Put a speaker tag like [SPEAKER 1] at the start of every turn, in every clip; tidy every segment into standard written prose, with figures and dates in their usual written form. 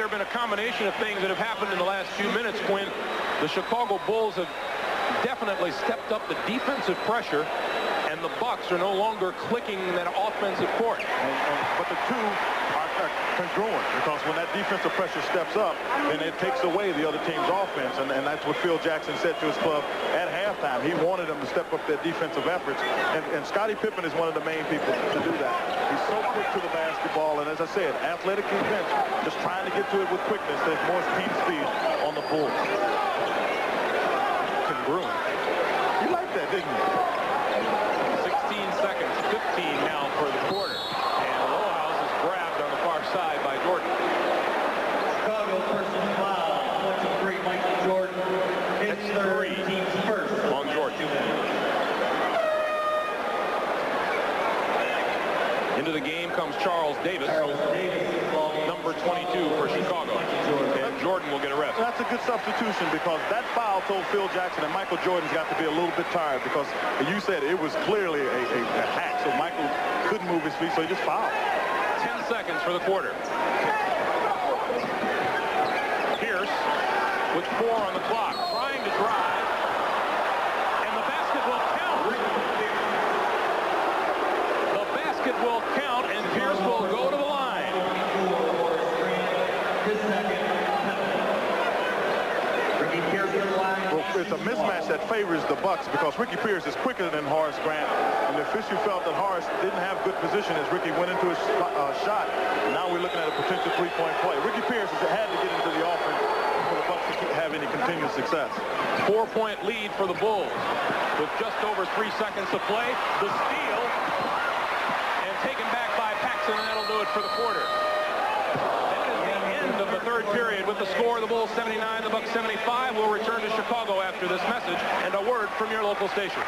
[SPEAKER 1] there have been a combination of things that have happened in the last few minutes when the Chicago Bulls have definitely stepped up the defensive pressure, and the Bucks are no longer clicking that offensive court.
[SPEAKER 2] But the two are congruent, because when that defensive pressure steps up, then it takes away the other team's offense, and that's what Phil Jackson said to his club at halftime. He wanted them to step up their defensive efforts, and Scottie Pippen is one of the main people to do that. He's so quick to the basketball, and as I said, athletic defense, just trying to get to it with quickness. There's more team speed on the Bulls. Congruent. You liked that, didn't you?
[SPEAKER 1] 16 seconds, 15 now for the quarter. And Lohaus is grabbed on the far side by Jordan.
[SPEAKER 3] Chicago personal foul. Points of three, Michael Jordan. It's third, team's first
[SPEAKER 1] on Jordan. Into the game comes Charles Davis, number 22 for Chicago. And Jordan will get a rest.
[SPEAKER 2] That's a good substitution, because that foul told Phil Jackson that Michael Jordan's got to be a little bit tired, because you said it was clearly a hack, so Michael couldn't move his feet, so he just fouled.
[SPEAKER 1] 10 seconds for the quarter. Pierce with 4 on the clock, trying to drive, and the basket will count. The basket will count, and Pierce will go to the line.
[SPEAKER 2] Well, it's a mismatch that favors the Bucks, because Ricky Pierce is quicker than Horace Grant, and the official felt that Horace didn't have good position as Ricky went into his shot. Now we're looking at a potential three-point play. Ricky Pierce has had to get into the offense for the Bucks to have any continued success.
[SPEAKER 1] 4-point lead for the Bulls with just over 3 seconds to play. The steal, and taken back by Paxson, and that'll do it for the quarter. Of the third period with the score, the Bulls 79, the Bucks 75. We'll return to Chicago after this message and a word from your local station.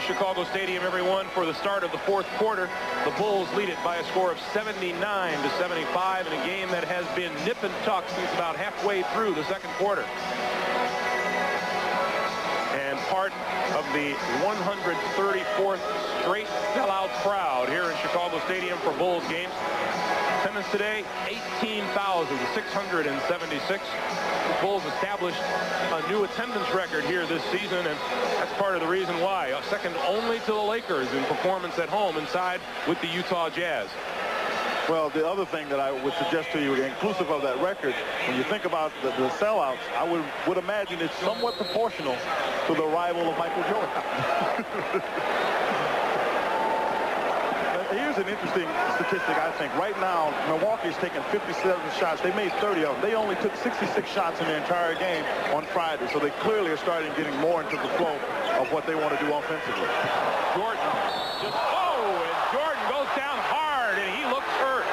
[SPEAKER 1] Chicago Stadium, everyone, for the start of the fourth quarter. The Bulls lead it by a score of 79-75 in a game that has been nip and tuck since about halfway through the second quarter. And part of the 134th straight sellout crowd here in Chicago Stadium for Bulls games. Attendance today, 18,676. The Bulls established a new attendance record here this season, and that's part of the reason why. Second only to the Lakers in performance at home inside with the Utah Jazz.
[SPEAKER 2] Well, the other thing that I would suggest to you, inclusive of that record, when you think about the sellouts, I would imagine it's somewhat proportional to the arrival of Michael Jordan. Here's an interesting statistic, I think. Right now, Milwaukee's taken 57 shots. They made 30 of them. They only took 66 shots in the entire game on Friday, so they clearly are starting getting more into the flow of what they want to do offensively.
[SPEAKER 1] Jordan just, and Jordan goes down hard, and he looks hurt.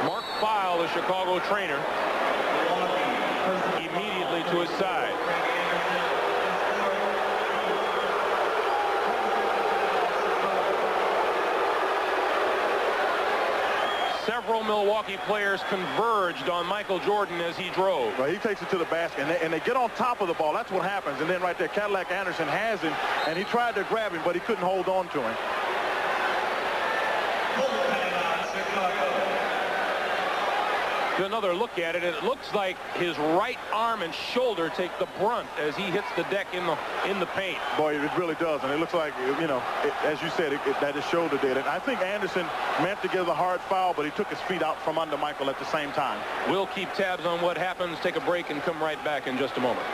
[SPEAKER 1] Mark Feil, the Chicago trainer, immediately to his side. Several Milwaukee players converged on Michael Jordan as he drove.
[SPEAKER 2] Well, he takes it to the basket, and they get on top of the ball. That's what happens. And then right there, Cadillac Anderson has him, and he tried to grab him, but he couldn't hold on to him.
[SPEAKER 1] Another look at it, and it looks like his right arm and shoulder take the brunt as he hits the deck in the paint.
[SPEAKER 2] Boy, it really does, and it looks like, you know, as you said, that his shoulder did it. I think Anderson meant to give a hard foul, but he took his feet out from under Michael at the same time.
[SPEAKER 1] We'll keep tabs on what happens, take a break, and come right back in just a moment.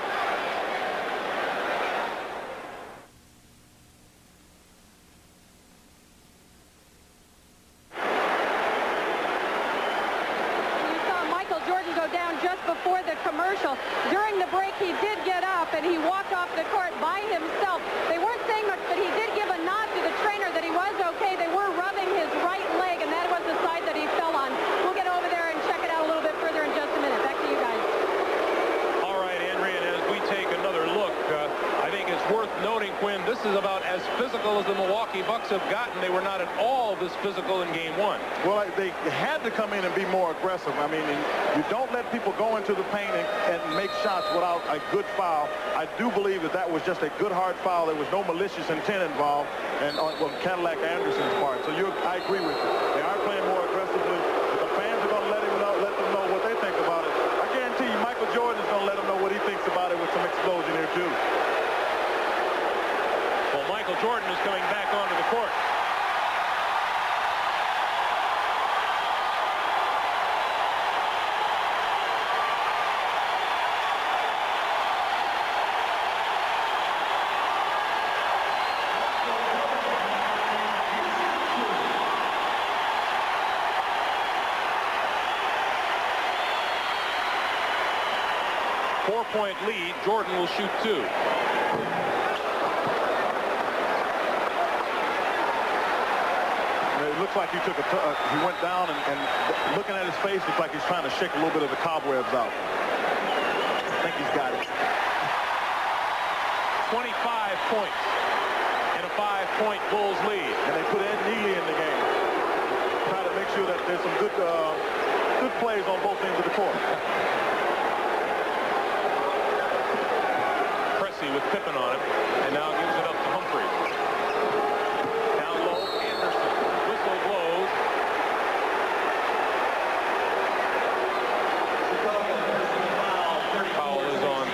[SPEAKER 4] Before the commercial. During the break, he did get up and he walked off the court by himself. They weren't saying much, but he did give a nod to the trainer that he was okay. They were rubbing his right leg, and that was the side that he fell on. We'll get over there and check it out a little bit further in just a minute. Back to you guys.
[SPEAKER 1] All right, Henry, and as we take another look, I think it's worth noting, Quinn, this is about as physical as the Milwaukee Bucks have gotten. They were not at all this physical in Game 1.
[SPEAKER 2] Well, they had to come in and be more aggressive. I mean, you don't let people go into the paint and make shots without a good foul. I do believe that was just a good hard foul. There was no malicious intent involved and on Cadillac Anderson's part. So I agree with you. They are playing more aggressively. But the fans are going to let them know what they think about it. I guarantee you Michael Jordan is going to let them know what he thinks about it with some explosion here, too.
[SPEAKER 1] Well, Michael Jordan is coming back onto the court. Four-point lead. Jordan will shoot 2.
[SPEAKER 2] It looks like he he went down and looking at his face, looks like he's trying to shake a little bit of the cobwebs out. I think he's got it.
[SPEAKER 1] 25 points and a 5-point Bulls lead.
[SPEAKER 2] And they put Ed Neely in the game. Try to make sure that there's some good plays on both ends of the court.
[SPEAKER 1] Pressey with Pippen on him, and now gives it up to Humphries. Down low, Anderson. Whistle blows. Foul is on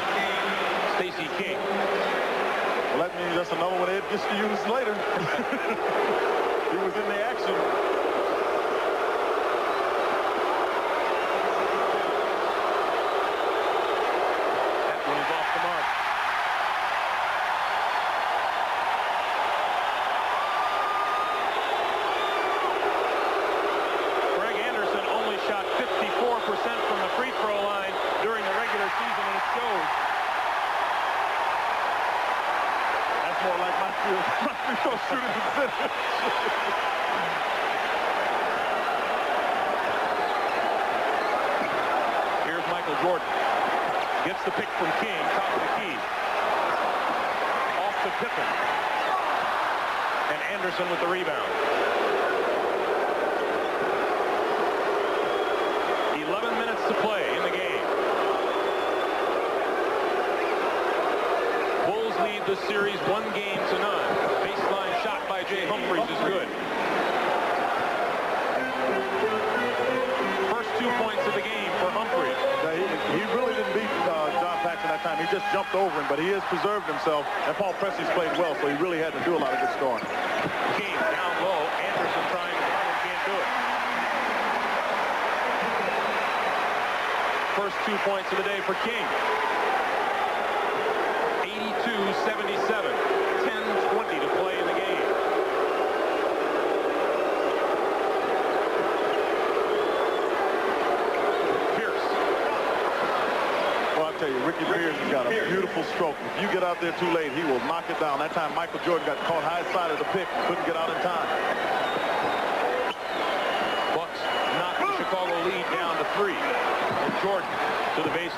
[SPEAKER 1] Stacey King.
[SPEAKER 2] Well, that means that's another one Ed gets to use later. He was in the action.
[SPEAKER 1] That one is off the mark. Greg Anderson only shot 54% from the free throw line during the regular season, and it shows.
[SPEAKER 2] That's more like my free throw shooting percentage.
[SPEAKER 1] Here's Michael Jordan. Gets the pick from King, top of the key. Off to Pippen. And Anderson with the rebound. 11 minutes to play in the game. Bulls lead the series 1-0. Baseline shot by Jay Humphries is good. First 2 points of the game for Humphries.
[SPEAKER 2] He really didn't beat John Paxson that time. He just jumped over him, but he has preserved himself. And Paul Pressey's played well, so he really had to do a lot of good scoring.
[SPEAKER 1] King down low. Anderson trying to run and can't do it. First 2 points of the day for King. 82-77. 10:20 to play in the game. Pierce.
[SPEAKER 2] Well, I'll tell you, Ricky Pierce has got a beautiful stroke. If you get out there too late, he will knock it down. That time Michael Jordan got caught high side of the pick and couldn't get out in time.
[SPEAKER 1] Bucks knock the Chicago lead down to 3. And Jordan to the base.